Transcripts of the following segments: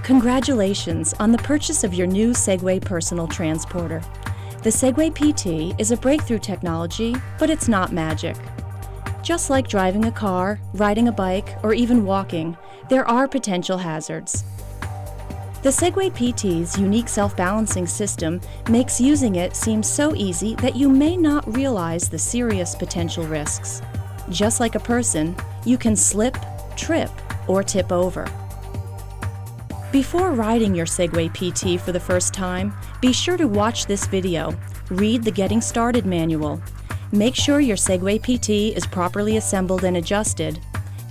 Congratulations on the purchase of your new Segway personal transporter. The Segway PT is a breakthrough technology, but it's not magic. Just like driving a car, riding a bike, or even walking, there are potential hazards. The Segway PT's unique self-balancing system makes using it seem so easy that you may not realize the serious potential risks. Just like a person, you can slip, trip, or tip over. Before riding your Segway PT for the first time, be sure to watch this video, read the Getting Started manual, make sure your Segway PT is properly assembled and adjusted,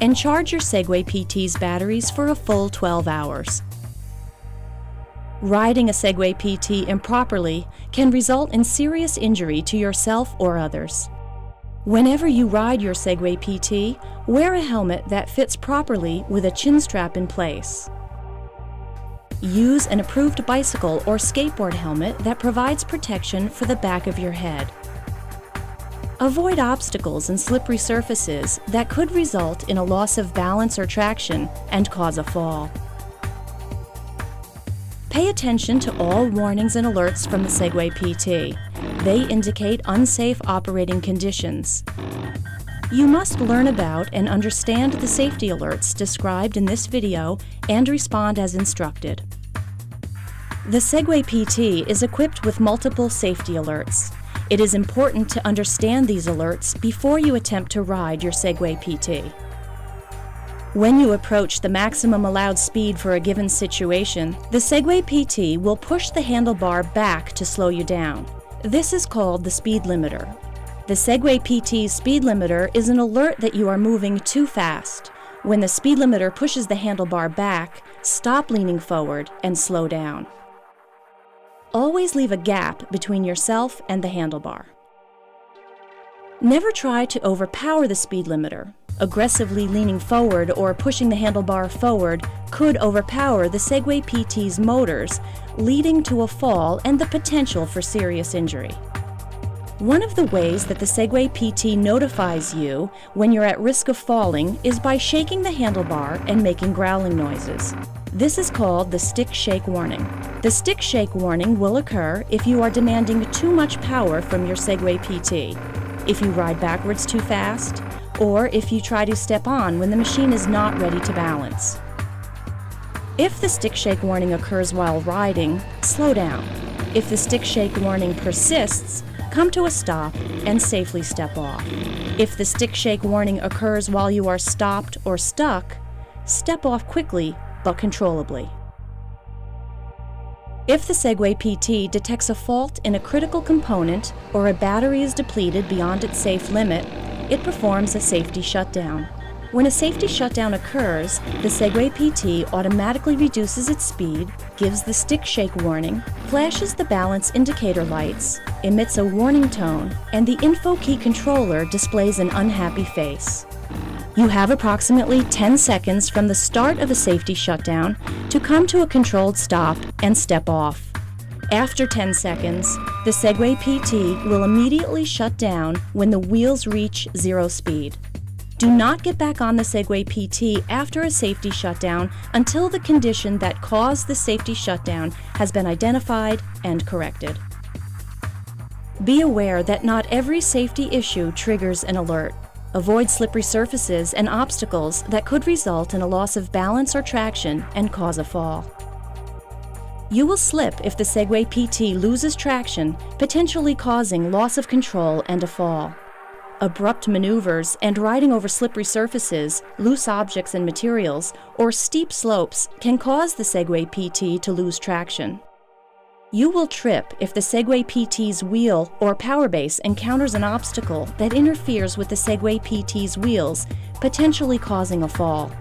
and charge your Segway PT's batteries for a full 12 hours. Riding a Segway PT improperly can result in serious injury to yourself or others. Whenever you ride your Segway PT, wear a helmet that fits properly with a chin strap in place. Use an approved bicycle or skateboard helmet that provides protection for the back of your head. Avoid obstacles and slippery surfaces that could result in a loss of balance or traction and cause a fall. Pay attention to all warnings and alerts from the Segway PT. They indicate unsafe operating conditions. You must learn about and understand the safety alerts described in this video and respond as instructed. The Segway PT is equipped with multiple safety alerts. It is important to understand these alerts before you attempt to ride your Segway PT. When you approach the maximum allowed speed for a given situation, the Segway PT will push the handlebar back to slow you down. This is called the speed limiter. The Segway PT's speed limiter is an alert that you are moving too fast. When the speed limiter pushes the handlebar back, stop leaning forward and slow down. Always leave a gap between yourself and the handlebar. Never try to overpower the speed limiter. Aggressively leaning forward or pushing the handlebar forward could overpower the Segway PT's motors, leading to a fall and the potential for serious injury. One of the ways that the Segway PT notifies you when you're at risk of falling is by shaking the handlebar and making growling noises. This is called the stick shake warning. The stick shake warning will occur if you are demanding too much power from your Segway PT, if you ride backwards too fast, or if you try to step on when the machine is not ready to balance. If the stick shake warning occurs while riding, slow down. If the stick shake warning persists, come to a stop and safely step off. If the stick shake warning occurs while you are stopped or stuck, step off quickly but controllably. If the Segway PT detects a fault in a critical component or a battery is depleted beyond its safe limit, it performs a safety shutdown. When a safety shutdown occurs, the Segway PT automatically reduces its speed, gives the stick shake warning, flashes the balance indicator lights, emits a warning tone, and the info key controller displays an unhappy face. You have approximately 10 seconds from the start of a safety shutdown to come to a controlled stop and step off. After 10 seconds, the Segway PT will immediately shut down when the wheels reach zero speed. Do not get back on the Segway PT after a safety shutdown until the condition that caused the safety shutdown has been identified and corrected. Be aware that not every safety issue triggers an alert. Avoid slippery surfaces and obstacles that could result in a loss of balance or traction and cause a fall. You will slip if the Segway PT loses traction, potentially causing loss of control and a fall. Abrupt maneuvers and riding over slippery surfaces, loose objects and materials, or steep slopes can cause the Segway PT to lose traction. You will trip if the Segway PT's wheel or power base encounters an obstacle that interferes with the Segway PT's wheels, potentially causing a fall.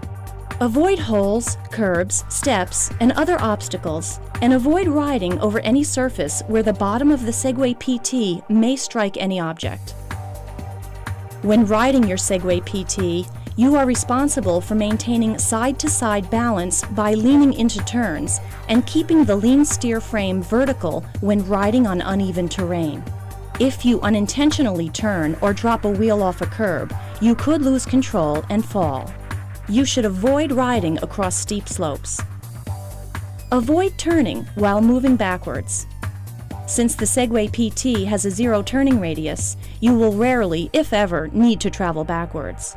Avoid holes, curbs, steps, and other obstacles, and avoid riding over any surface where the bottom of the Segway PT may strike any object. When riding your Segway PT, you are responsible for maintaining side-to-side balance by leaning into turns and keeping the lean steer frame vertical when riding on uneven terrain. If you unintentionally turn or drop a wheel off a curb, you could lose control and fall. You should avoid riding across steep slopes. Avoid turning while moving backwards. Since the Segway PT has a 0 turning radius, you will rarely, if ever, need to travel backwards.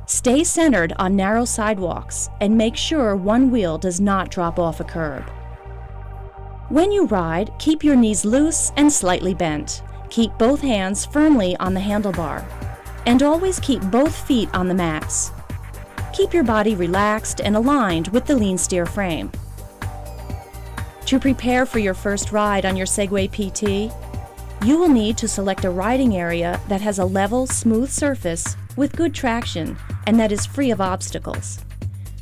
Stay centered on narrow sidewalks and make sure one wheel does not drop off a curb. When you ride, keep your knees loose and slightly bent. Keep both hands firmly on the handlebar. And always keep both feet on the mats. Keep your body relaxed and aligned with the lean steer frame. To prepare for your first ride on your Segway PT, you will need to select a riding area that has a level, smooth surface with good traction and that is free of obstacles.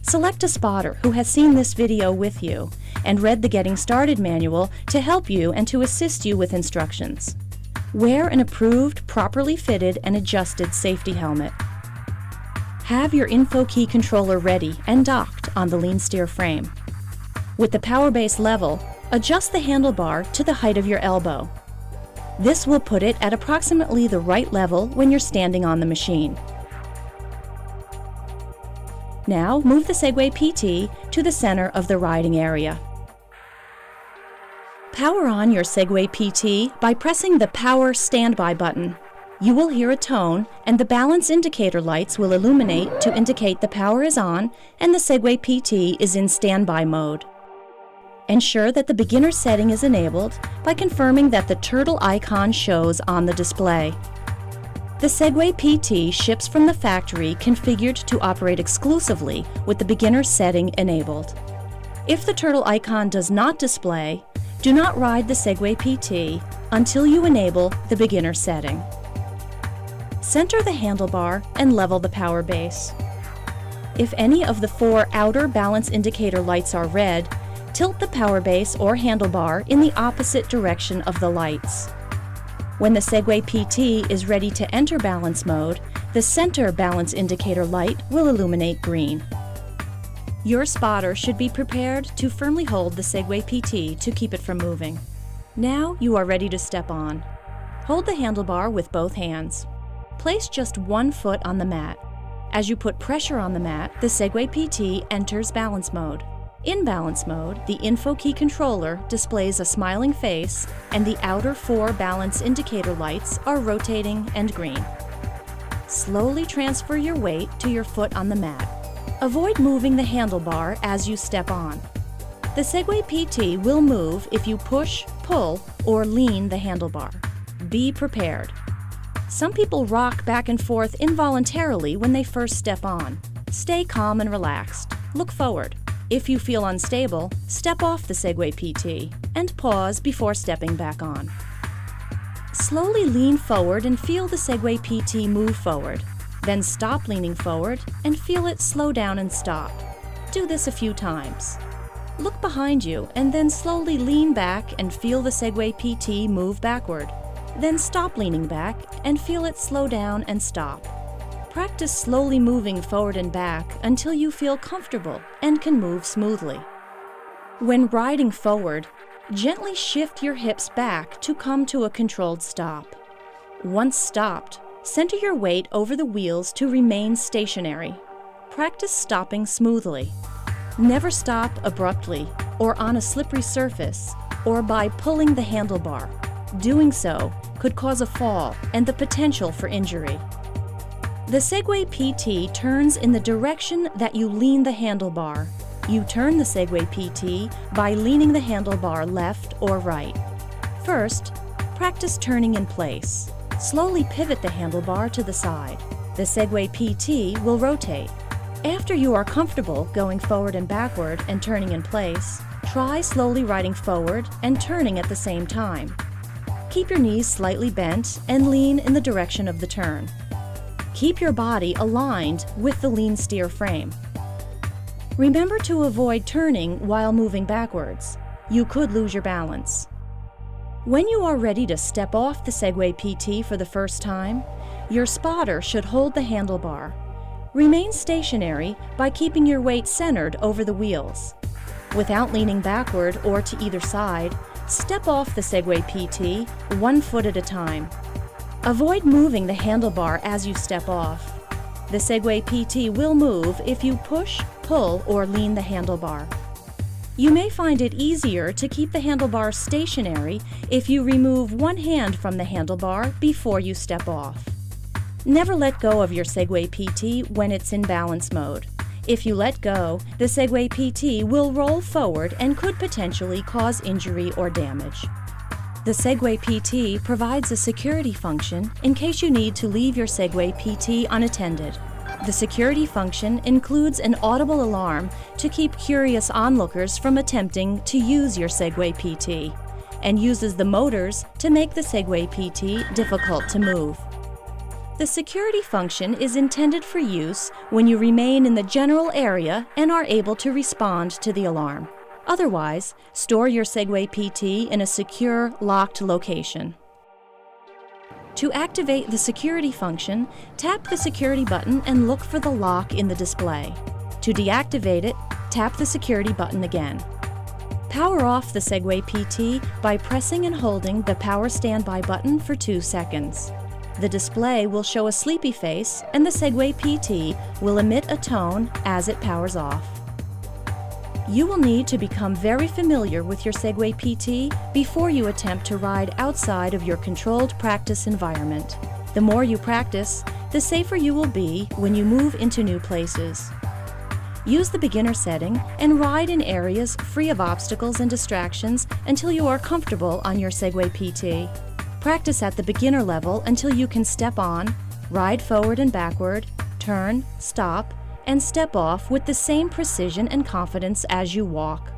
Select a spotter who has seen this video with you and read the Getting Started manual to help you and to assist you with instructions. Wear an approved, properly fitted and adjusted safety helmet. Have your info key controller ready and docked on the lean steer frame. With the power base level, adjust the handlebar to the height of your elbow. This will put it at approximately the right level when you're standing on the machine. Now move the Segway PT to the center of the riding area. Power on your Segway PT by pressing the Power Standby button. You will hear a tone and the balance indicator lights will illuminate to indicate the power is on and the Segway PT is in standby mode. Ensure that the beginner setting is enabled by confirming that the turtle icon shows on the display. The Segway PT ships from the factory configured to operate exclusively with the beginner setting enabled. If the turtle icon does not display, do not ride the Segway PT until you enable the beginner setting. Center the handlebar and level the power base. If any of the 4 outer balance indicator lights are red, tilt the power base or handlebar in the opposite direction of the lights. When the Segway PT is ready to enter balance mode, the center balance indicator light will illuminate green. Your spotter should be prepared to firmly hold the Segway PT to keep it from moving. Now you are ready to step on. Hold the handlebar with both hands. Place just one foot on the mat. As you put pressure on the mat, the Segway PT enters balance mode. In balance mode, the info key controller displays a smiling face and the outer 4 balance indicator lights are rotating and green. Slowly transfer your weight to your foot on the mat. Avoid moving the handlebar as you step on. The Segway PT will move if you push, pull, or lean the handlebar. Be prepared. Some people rock back and forth involuntarily when they first step on. Stay calm and relaxed. Look forward. If you feel unstable, step off the Segway PT and pause before stepping back on. Slowly lean forward and feel the Segway PT move forward. Then stop leaning forward and feel it slow down and stop. Do this a few times. Look behind you and then slowly lean back and feel the Segway PT move backward. Then stop leaning back and feel it slow down and stop. Practice slowly moving forward and back until you feel comfortable and can move smoothly. When riding forward, gently shift your hips back to come to a controlled stop. Once stopped, center your weight over the wheels to remain stationary. Practice stopping smoothly. Never stop abruptly or on a slippery surface or by pulling the handlebar. Doing so could cause a fall and the potential for injury. The Segway PT turns in the direction that you lean the handlebar. You turn the Segway PT by leaning the handlebar left or right. First, practice turning in place. Slowly pivot the handlebar to the side. The Segway PT will rotate. After you are comfortable going forward and backward and turning in place, try slowly riding forward and turning at the same time. Keep your knees slightly bent and lean in the direction of the turn. Keep your body aligned with the lean steer frame. Remember to avoid turning while moving backwards. You could lose your balance. When you are ready to step off the Segway PT for the first time, your spotter should hold the handlebar. Remain stationary by keeping your weight centered over the wheels. Without leaning backward or to either side, step off the Segway PT 1 foot at a time. Avoid moving the handlebar as you step off. The Segway PT will move if you push, pull, or lean the handlebar. You may find it easier to keep the handlebar stationary if you remove one hand from the handlebar before you step off. Never let go of your Segway PT when it's in balance mode. If you let go, the Segway PT will roll forward and could potentially cause injury or damage. The Segway PT provides a security function in case you need to leave your Segway PT unattended. The security function includes an audible alarm to keep curious onlookers from attempting to use your Segway PT, and uses the motors to make the Segway PT difficult to move. The security function is intended for use when you remain in the general area and are able to respond to the alarm. Otherwise, store your Segway PT in a secure, locked location. To activate the security function, tap the security button and look for the lock in the display. To deactivate it, tap the security button again. Power off the Segway PT by pressing and holding the power standby button for 2 seconds. The display will show a sleepy face and the Segway PT will emit a tone as it powers off. You will need to become very familiar with your Segway PT before you attempt to ride outside of your controlled practice environment. The more you practice, the safer you will be when you move into new places. Use the beginner setting and ride in areas free of obstacles and distractions until you are comfortable on your Segway PT. Practice at the beginner level until you can step on, ride forward and backward, turn, stop, and step off with the same precision and confidence as you walk.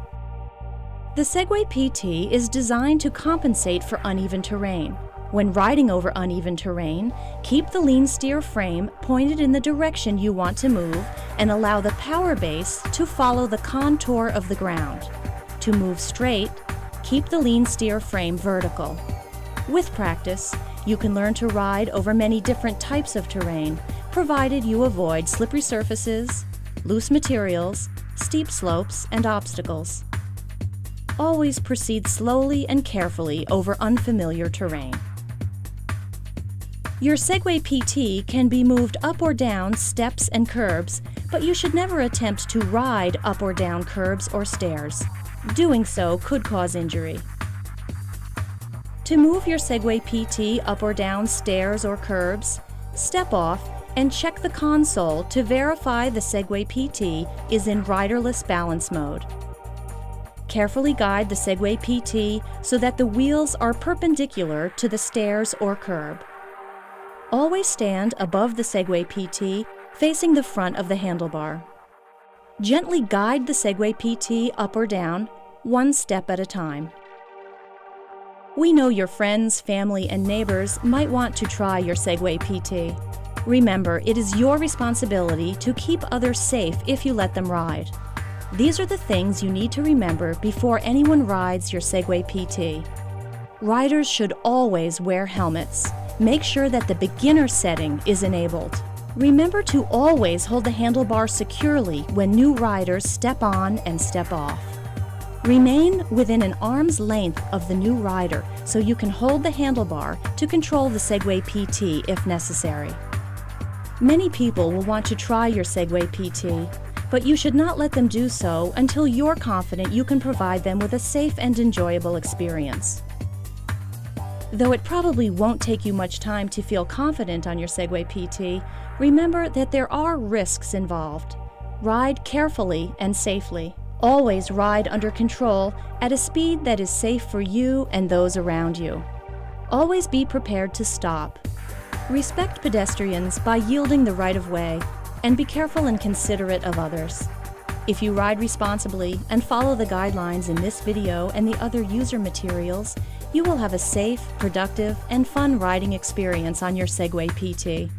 The Segway PT is designed to compensate for uneven terrain. When riding over uneven terrain, keep the lean steer frame pointed in the direction you want to move and allow the power base to follow the contour of the ground. To move straight, keep the lean steer frame vertical. With practice, you can learn to ride over many different types of terrain, provided you avoid slippery surfaces, loose materials, steep slopes, and obstacles. Always proceed slowly and carefully over unfamiliar terrain. Your Segway PT can be moved up or down steps and curbs, but you should never attempt to ride up or down curbs or stairs. Doing so could cause injury. To move your Segway PT up or down stairs or curbs, step off and check the console to verify the Segway PT is in riderless balance mode. Carefully guide the Segway PT so that the wheels are perpendicular to the stairs or curb. Always stand above the Segway PT, facing the front of the handlebar. Gently guide the Segway PT up or down, one step at a time. We know your friends, family, and neighbors might want to try your Segway PT. Remember, it is your responsibility to keep others safe if you let them ride. These are the things you need to remember before anyone rides your Segway PT. Riders should always wear helmets. Make sure that the beginner setting is enabled. Remember to always hold the handlebar securely when new riders step on and step off. Remain within an arm's length of the new rider so you can hold the handlebar to control the Segway PT if necessary. Many people will want to try your Segway PT, but you should not let them do so until you're confident you can provide them with a safe and enjoyable experience. Though it probably won't take you much time to feel confident on your Segway PT, remember that there are risks involved. Ride carefully and safely. Always ride under control at a speed that is safe for you and those around you. Always be prepared to stop. Respect pedestrians by yielding the right of way, and be careful and considerate of others. If you ride responsibly and follow the guidelines in this video and the other user materials, you will have a safe, productive, and fun riding experience on your Segway PT.